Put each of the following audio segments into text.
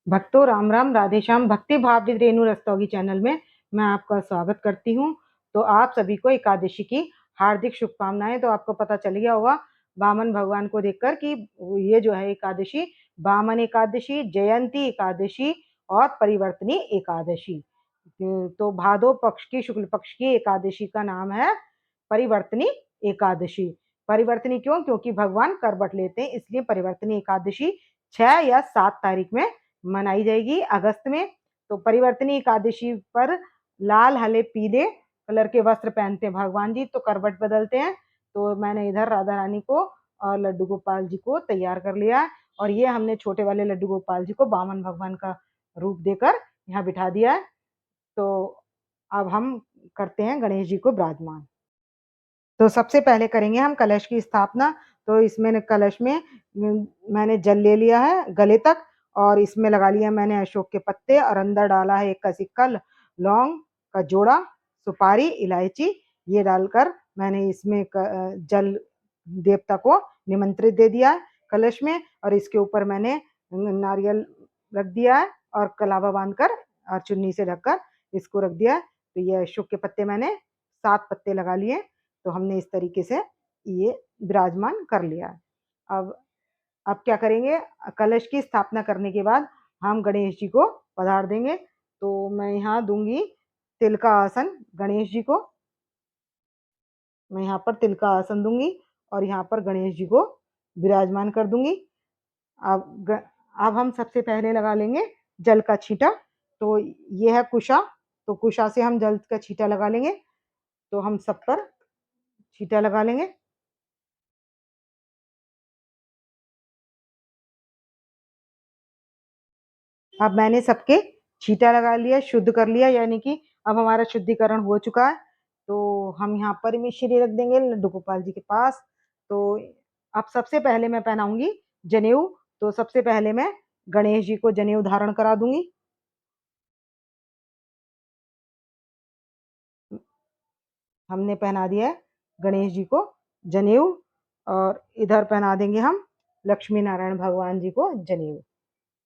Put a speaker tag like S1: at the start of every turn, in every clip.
S1: भक्तों राम राम, राधे श्याम। भक्ति भाव विद रेणु रस्तोगी चैनल में मैं आपका स्वागत करती हूँ। तो आप सभी को एकादशी की हार्दिक शुभकामनाएं। तो आपको पता चल गया होगा वामन भगवान को देखकर कि ये जो है एकादशी वामन एकादशी, जयंती एकादशी और परिवर्तनी एकादशी। तो भादो पक्ष की शुक्ल पक्ष की एकादशी का नाम है परिवर्तनी एकादशी। परिवर्तनी क्यों? क्योंकि भगवान करवट लेते हैं, इसलिए परिवर्तनी एकादशी 6 या 7 तारीख में मनाई जाएगी अगस्त में। तो परिवर्तनी एकादशी पर लाल हले पीले कलर के वस्त्र पहनते हैं भगवान जी, तो करवट बदलते हैं। तो मैंने इधर राधा रानी को और लड्डू गोपाल जी को तैयार कर लिया, और ये हमने छोटे वाले लड्डू गोपाल जी को वामन भगवान का रूप देकर यहाँ बिठा दिया है। तो अब हम करते हैं गणेश जी को विराजमान। तो सबसे पहले करेंगे हम कलश की स्थापना। तो इसमें कलश में मैंने जल ले लिया है गले तक, और इसमें लगा लिया मैंने अशोक के पत्ते, और अंदर डाला है 1 का सिक्का, लौंग का जोड़ा, सुपारी, इलायची। ये डालकर मैंने इसमें जल देवता को निमंत्रित दे दिया है कलश में, और इसके ऊपर मैंने नारियल रख दिया है और कलावा बांधकर और चुन्नी से ढककर इसको रख दिया है। तो ये अशोक के पत्ते मैंने 7 पत्ते लगा लिए। तो हमने इस तरीके से ये विराजमान कर लिया है। अब क्या करेंगे? कलश की स्थापना करने के बाद हम गणेश जी को पधार देंगे। तो मैं यहाँ दूंगी तिल का आसन गणेश जी को। मैं यहाँ पर तिल का आसन दूंगी और यहाँ पर गणेश जी को विराजमान कर दूंगी। अब अब हम सबसे पहले लगा लेंगे जल का छींटा। तो ये है कुशा, तो कुशा से हम जल का छींटा लगा लेंगे। तो हम सब पर छींटा लगा लेंगे। अब मैंने सबके छींटा लगा लिया, शुद्ध कर लिया, यानी कि अब हमारा शुद्धिकरण हो चुका है। तो हम यहाँ पर मिश्री रख देंगे लड्डू गोपाल जी के पास। तो अब सबसे पहले मैं पहनाऊंगी जनेऊ। तो सबसे पहले मैं गणेश जी को जनेऊ धारण करा दूंगी। हमने पहना दिया है गणेश जी को जनेऊ, और इधर पहना देंगे हम लक्ष्मी नारायण भगवान जी को जनेऊ।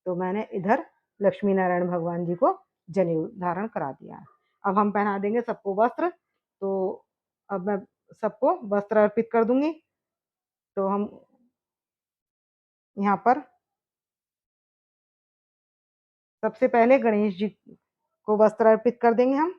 S1: तो मैंने इधर लक्ष्मी नारायण भगवान जी को जनेऊ धारण करा दिया है। अब हम पहना देंगे सबको वस्त्र। तो अब मैं सबको वस्त्र अर्पित कर दूंगी। तो हम यहाँ पर सबसे पहले गणेश जी को वस्त्र अर्पित कर देंगे हम।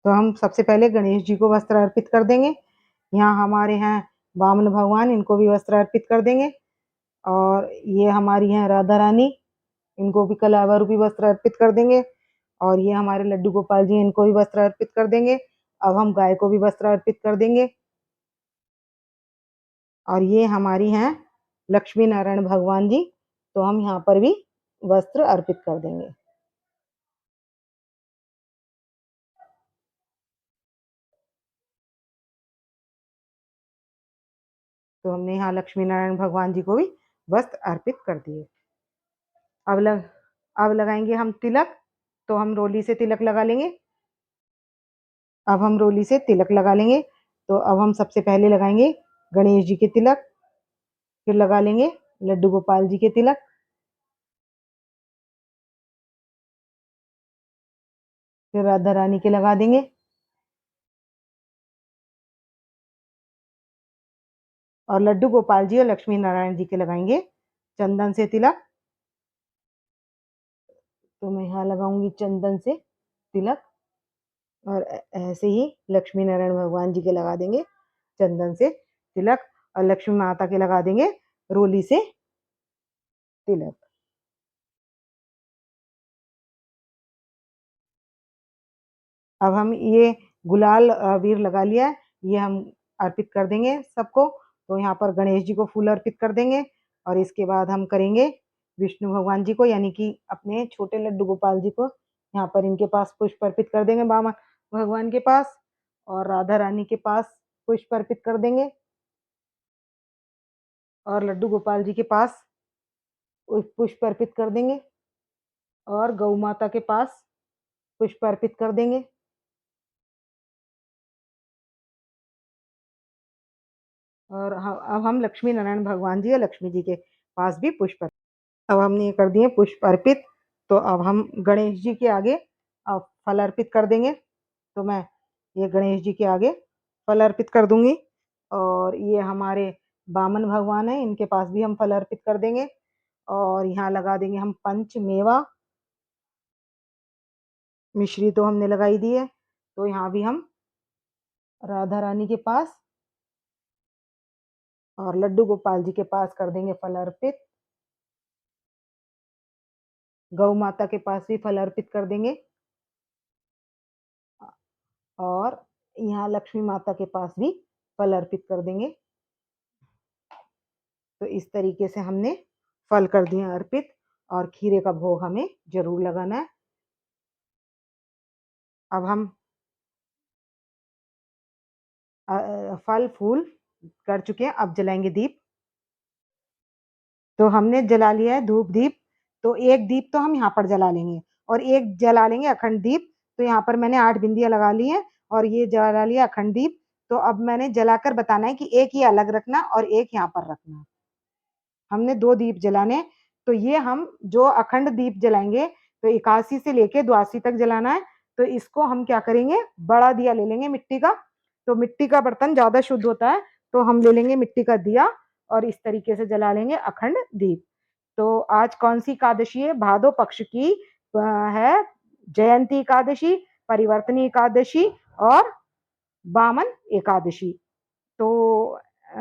S1: तो हम सबसे पहले गणेश जी को वस्त्र अर्पित कर देंगे। यहाँ हमारे हैं वामन भगवान, इनको भी वस्त्र अर्पित कर देंगे। और ये हमारी हैं राधा रानी, इनको भी कलावा रूपी वस्त्र अर्पित कर देंगे। और ये हमारे लड्डू गोपाल जी, इनको भी वस्त्र अर्पित कर देंगे। अब हम गाय को भी वस्त्र अर्पित कर देंगे। और ये हमारी हैं लक्ष्मी नारायण भगवान जी, तो हम यहाँ पर भी वस्त्र अर्पित कर देंगे। तो हमने यहाँ लक्ष्मी नारायण भगवान जी को भी वस्त्र अर्पित कर दिए। अब लग अब लगाएंगे हम तिलक। तो हम रोली से तिलक लगा लेंगे। अब हम रोली से तिलक लगा लेंगे। तो अब हम सबसे पहले लगाएंगे गणेश जी के तिलक, फिर लगा लेंगे लड्डू गोपाल जी के तिलक, फिर राधा रानी के लगा देंगे, और लड्डू गोपाल जी और लक्ष्मी नारायण जी के लगाएंगे चंदन से तिलक। तो मैं यहाँ लगाऊंगी चंदन से तिलक, और ऐसे ही लक्ष्मी नारायण भगवान जी के लगा देंगे चंदन से तिलक, और लक्ष्मी माता के लगा देंगे रोली से तिलक। अब हम ये गुलाल अबीर लगा लिया है, ये हम अर्पित कर देंगे सबको। तो यहाँ पर गणेश जी को फूल अर्पित कर देंगे, और इसके बाद हम करेंगे विष्णु भगवान जी को, यानी कि अपने छोटे लड्डू गोपाल जी को यहाँ पर इनके पास पुष्प अर्पित कर देंगे बामा भगवान के पास, और राधा रानी के पास पुष्प अर्पित कर देंगे, और लड्डू गोपाल जी के पास पुष्प अर्पित कर देंगे, और गौ माता के पास पुष्प अर्पित कर देंगे। और अब हम लक्ष्मी नारायण भगवान जी या लक्ष्मी जी के पास भी पुष्प अब हमने ये कर दिए पुष्प अर्पित, तो अब हम गणेश जी के आगे अब फल अर्पित कर देंगे। तो मैं ये गणेश जी के आगे फल अर्पित कर दूंगी, और ये हमारे बामन भगवान है, इनके पास भी हम फल अर्पित कर देंगे। और यहाँ लगा देंगे हम पंच मेवा, मिश्री तो हमने लगाई दी है, तो यहाँ भी हम राधा रानी के पास और लड्डू गोपाल जी के पास कर देंगे फल अर्पित। गौ माता के पास भी फल अर्पित कर देंगे, और यहाँ लक्ष्मी माता के पास भी फल अर्पित कर देंगे। तो इस तरीके से हमने फल कर दिए अर्पित, और खीरे का भोग हमें जरूर लगाना है। अब हम फल फूल कर चुके हैं, अब जलाएंगे दीप। तो हमने जला लिया है धूप दीप, तो एक दीप तो हम यहाँ पर जला लेंगे, और एक जला लेंगे अखंड दीप। तो यहाँ पर मैंने 8 बिंदियां लगा ली हैं, और ये जला लिया अखंड दीप। तो अब मैंने जलाकर बताना है कि एक ही अलग रखना और एक यहाँ पर रखना। हमने 2 दीप जलाने, तो ये हम जो अखंड दीप जलाएंगे तो 81 से लेके 82 तक जलाना है। तो इसको हम क्या करेंगे, बड़ा दिया ले लेंगे मिट्टी का। तो मिट्टी का बर्तन ज्यादा शुद्ध होता है, तो हम ले लेंगे मिट्टी का दिया, और इस तरीके से जला लेंगे अखंड दीप। तो आज कौन सी एकादशी है, भादो पक्ष की है जयंती एकादशी, परिवर्तनी एकादशी और बामन एकादशी। तो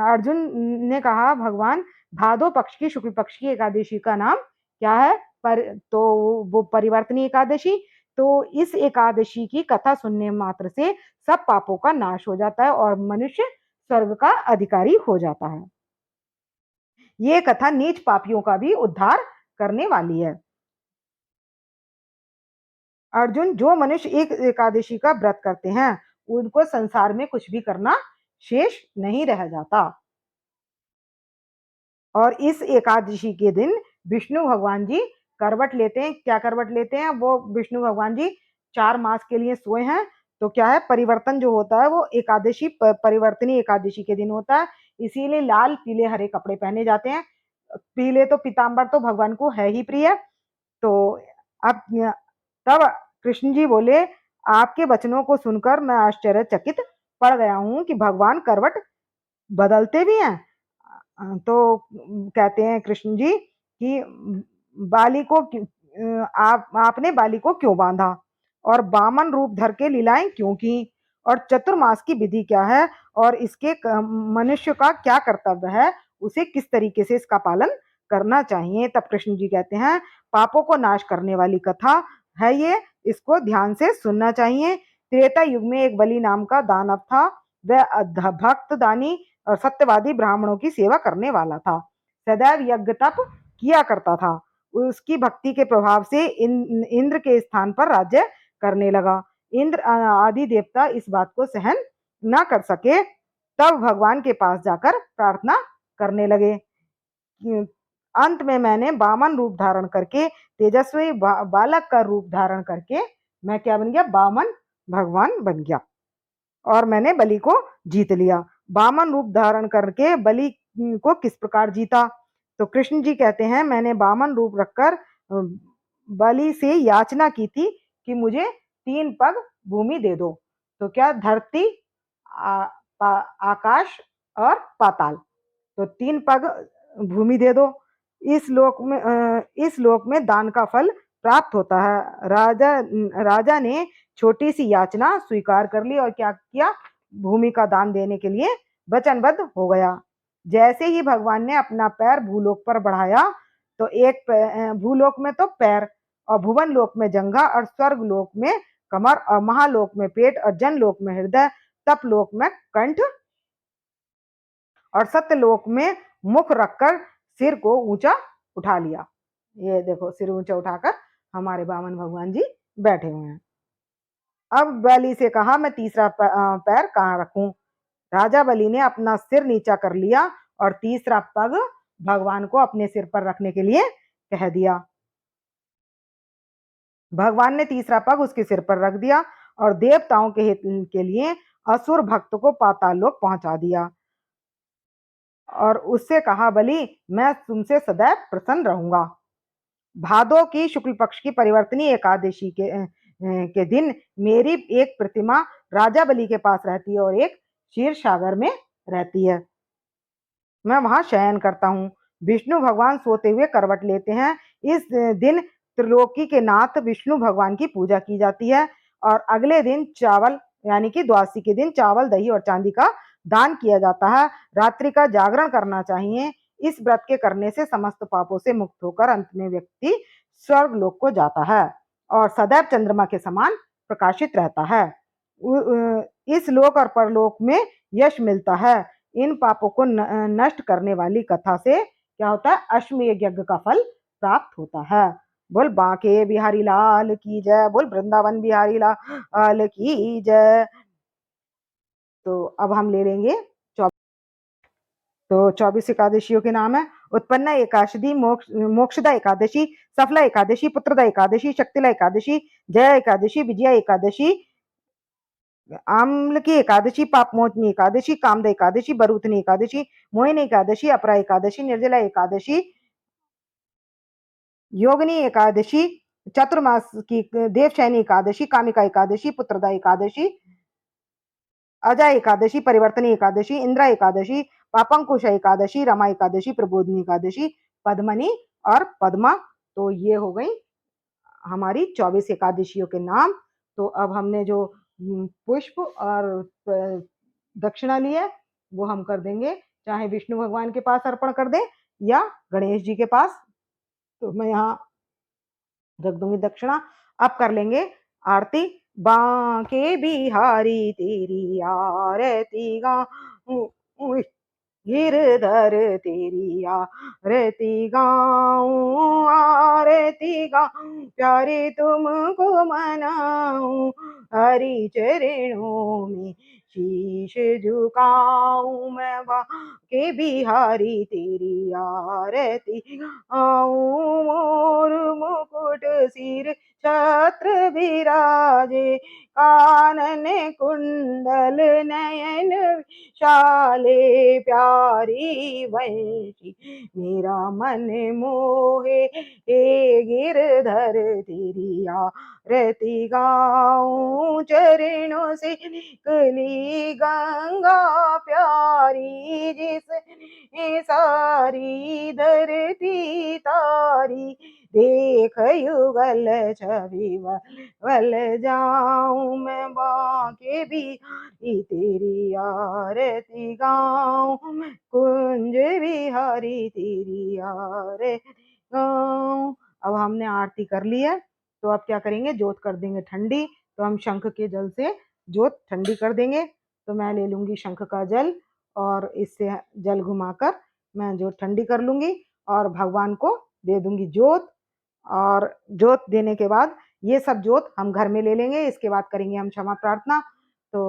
S1: अर्जुन ने कहा भगवान भादो पक्ष की शुक्ल पक्ष की एकादशी का नाम क्या है, तो वो परिवर्तनी एकादशी। तो इस एकादशी की कथा सुनने मात्र से सब पापों का नाश हो जाता है और मनुष्य स्वर्ग का अधिकारी हो जाता है। ये कथा नीच पापियों का भी उद्धार करने वाली है। अर्जुन, जो मनुष्य एक एकादशी का व्रत करते हैं उनको संसार में कुछ भी करना शेष नहीं रह जाता। और इस एकादशी के दिन विष्णु भगवान जी करवट लेते हैं। क्या करवट लेते हैं वो, विष्णु भगवान जी 4 मास के लिए सोए हैं। तो क्या है, परिवर्तन जो होता है वो एकादशी परिवर्तनी एकादशी के दिन होता है, इसीलिए लाल पीले हरे कपड़े पहने जाते हैं। पीले तो पीताम्बर तो भगवान को है ही प्रिय। तो अब तब कृष्ण जी बोले, आपके वचनों को सुनकर मैं आश्चर्यचकित पड़ गया हूं कि भगवान करवट बदलते भी हैं। तो कहते हैं कृष्ण जी कि बाली को आप आपने बाली को क्यों बांधा, और बामन रूप धर के लीलाएं क्यों की, और चतुर्मास की विधि क्या है, और इसके मनुष्य का क्या कर्तव्य है, उसे किस तरीके से इसका पालन करना चाहिए। तब कृष्ण जी कहते हैं, पापों को नाश करने वाली कथा है ये, इसको ध्यान से सुनना चाहिए। त्रेता युग में एक बलि नाम का दानव था। वह भक्त दानी और सत्यवादी ब्राह्मणों की सेवा करने वाला था। सदैव यज्ञ तप किया करता था। उसकी भक्ति के प्रभाव से इंद्र के स्थान पर राज्य करने लगा। इंद्र आदि देवता इस बात को सहन न कर सके, तब भगवान के पास जाकर प्रार्थना करने लगे। अंत में मैंने बामन रूप धारण करके, तेजस्वी बालक का रूप धारण करके मैं क्या बन गया, बामन भगवान बन गया, और मैंने बलि को जीत लिया। बामन रूप धारण करके बलि को किस प्रकार जीता, तो कृष्ण जी कहते हैं, मैंने बामन रूप रखकर बलि से याचना की थी कि मुझे 3 पग भूमि दे दो। तो क्या, धरती, आकाश और पाताल, तो 3 पग भूमि दे दो। इस लोक में दान का फल प्राप्त होता है। राजा ने छोटी सी याचना स्वीकार कर ली और क्या किया, भूमि का दान देने के लिए वचनबद्ध हो गया। जैसे ही भगवान ने अपना पैर भूलोक पर बढ़ाया, तो एक भूलोक में तो पैर, और भुवन लोक में जंघा, और स्वर्ग लोक में कमर, और महालोक में पेट, और जनलोक में हृदय, तप लोक में कंठ, और सत्यलोक में मुख रखकर सिर को ऊंचा उठा लिया। ये देखो, सिर ऊंचा उठाकर हमारे बामन भगवान जी बैठे हुए हैं। अब बलि से कहा, मैं तीसरा पैर कहाँ रखूं। राजा बलि ने अपना सिर नीचा कर लिया और तीसरा पग भगवान को अपने सिर पर रखने के लिए कह दिया। भगवान ने तीसरा पग उसके सिर पर रख दिया और देवताओं के हित के लिए असुर भक्त को पाताल लोक पहुंचा दिया, और उससे कहा, बलि मैं तुमसे सदैव प्रसन्न रहूंगा। भादो की शुक्ल पक्ष की परिवर्तनी एकादशी के दिन मेरी एक प्रतिमा राजा बलि के पास रहती है और एक क्षीर सागर में रहती है। मैं वहां शयन करता हूँ। विष्णु भगवान सोते हुए करवट लेते हैं। इस दिन त्रिलोकी के नाथ विष्णु भगवान की पूजा की जाती है और अगले दिन चावल यानी कि द्वादशी के दिन चावल दही और चांदी का दान किया जाता है। रात्रि का जागरण करना चाहिए। इस व्रत के करने से समस्त पापों से मुक्त होकर अंत में व्यक्ति स्वर्ग लोक को जाता है और सदैव चंद्रमा के समान प्रकाशित रहता है। इस लोक और परलोक में यश मिलता है। इन पापों को नष्ट करने वाली कथा से क्या होता है, अश्वमेध यज्ञ का फल प्राप्त होता है। बोल बांके बिहारी लाल की जय, बोल वृंदावन बिहारी लाल की जय। तो अब हम ले लेंगे तो 24 एकादशियों के नाम है। उत्पन्ना एकादशी, मोक्षदा एकादशी, सफला एकादशी, पुत्रदा एकादशी, शक्तिला एकादशी, जया एकादशी, विजया एकादशी, आम्ल की एकादशी, पापमोचनी एकादशी, कामदा एकादशी, बरूथनी एकादशी, मोहिनी एकादशी, अपरा एकादशी, निर्जला एकादशी, योगिनी एकादशी, चतुर्मास की देवशयनी एकादशी, कामिका एकादशी, पुत्रदा एकादशी, अजय एकादशी, परिवर्तनी एकादशी, इंद्रा एकादशी, पापंकुश एकादशी, रमा एकादशी, प्रबोधनी एकादशी, पद्मनी और पद्मा। तो ये हो गई हमारी 24 एकादशियों के नाम। तो अब हमने जो पुष्प और दक्षिणा ली है वो हम कर देंगे, चाहे विष्णु भगवान के पास अर्पण कर दें या गणेश जी के पास। तो मैं यहाँ रख दूंगी दक्षिणा। अब कर लेंगे आरती। बांके बिहारी तेरी आरती गाऊं, गिरधर तेरी आरती गाऊं, आरती गाऊं, प्यारे तुमको मनाऊं, हरि चरणों में शीश झुकाऊं, मैं बांके बिहारी तेरी आरती गाऊं, मोर मुकुट सिर छत्र विराजे, कानन कुंडल नयन शाले, प्यारी वंशी मेरा मन मोहे, हे गिरधर तेरी आरती गाऊं, चरणों से निकली गंगा प्यारी, जिसने सारी धरती तारी, देख युगल छवि वल जाऊं, मैं बांके बिहारी तेरी आरती गाऊं, कुंज बिहारी तेरी आरती गाऊं। अब हमने आरती कर ली है तो अब क्या करेंगे, जोत कर देंगे ठंडी। तो हम शंख के जल से जोत ठंडी कर देंगे। तो मैं ले लूंगी शंख का जल और इससे जल घुमाकर मैं जोत ठंडी कर लूंगी और भगवान को दे दूंगी जोत। और जोत देने के बाद ये सब जोत हम घर में ले लेंगे। इसके बाद करेंगे हम क्षमा प्रार्थना। तो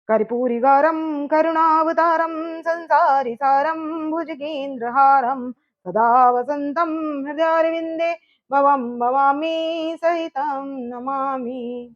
S1: कर्पूरी गौरम करुणावतारम संसारी सारम भुजगेन्द्रहारम सदा वसंतम हृदयारविंदे भवम भवामी सहितं नमामि।